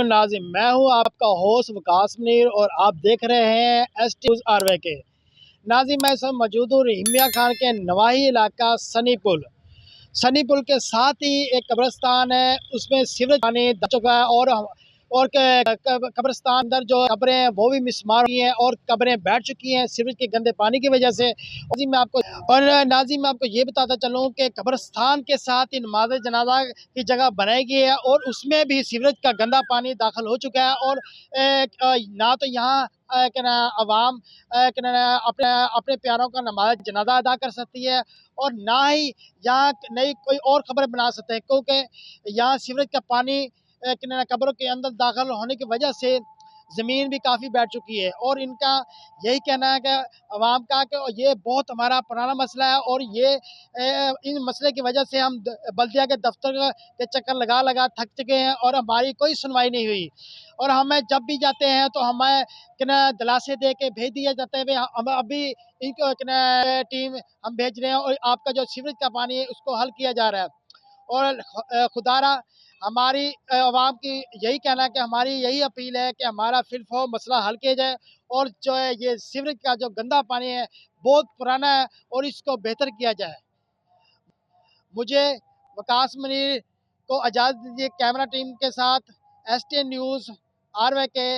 नाज़िम, मैं हूँ आपका होस्ट वकास मुनीर और आप देख रहे हैं एस टी न्यूज़ आरवे के। नाज़िम, मैं इस वक्त मौजूद हूँ रहीमिया खान के नवाही इलाका सनी पुल के साथ ही एक कब्रिस्तान है, उसमें सीवरेज पानी दब चुका है और कब्रिस्तान अंदर जो कब्रें हैं वो भी मिसमार हुई हैं और कब्रें बैठ चुकी हैं सीवरेज के गंदे पानी की वजह से। नाज़िम मैं आपको ये बताता चलूँ कि कब्रिस्तान के साथ ही नमाज जनाजा की जगह बनाई गई है और उसमें भी सीवरेज का गंदा पानी दाखिल हो चुका है और ना तो यहाँ क्या ना अवाम क्या ना अपने अपने प्यारों का नमाज जनाजा अदा कर सकती है और ना ही यहाँ नई कोई और खबर बना सकते हैं, क्योंकि यहाँ सीवरेज का पानी कब्रों के अंदर दाखिल होने की वजह से ज़मीन भी काफ़ी बैठ चुकी है। और इनका यही कहना है कि अवाम का कि ये बहुत हमारा पुराना मसला है और ये इन मसले की वजह से हम बल्दिया के दफ्तर के चक्कर लगा लगा थक चुके हैं और हमारी कोई सुनवाई नहीं हुई। और हमें जब भी जाते हैं तो हमें दिलासे दे के भेज दिए जाते हैं, हम अभी इनको टीम हम भेज रहे हैं और आपका जो सीवरेज का पानी है उसको हल किया जा रहा है। और खुदारा हमारी आवाम की यही कहना है कि हमारी यही अपील है कि हमारा फिलफो मसला हल किया जाए और जो है ये सीवरेज का जो गंदा पानी है बहुत पुराना है और इसको बेहतर किया जाए। मुझे वकास मुनीर को इजाज़त दीजिए। कैमरा टीम के साथ STN न्यूज़ आरवे के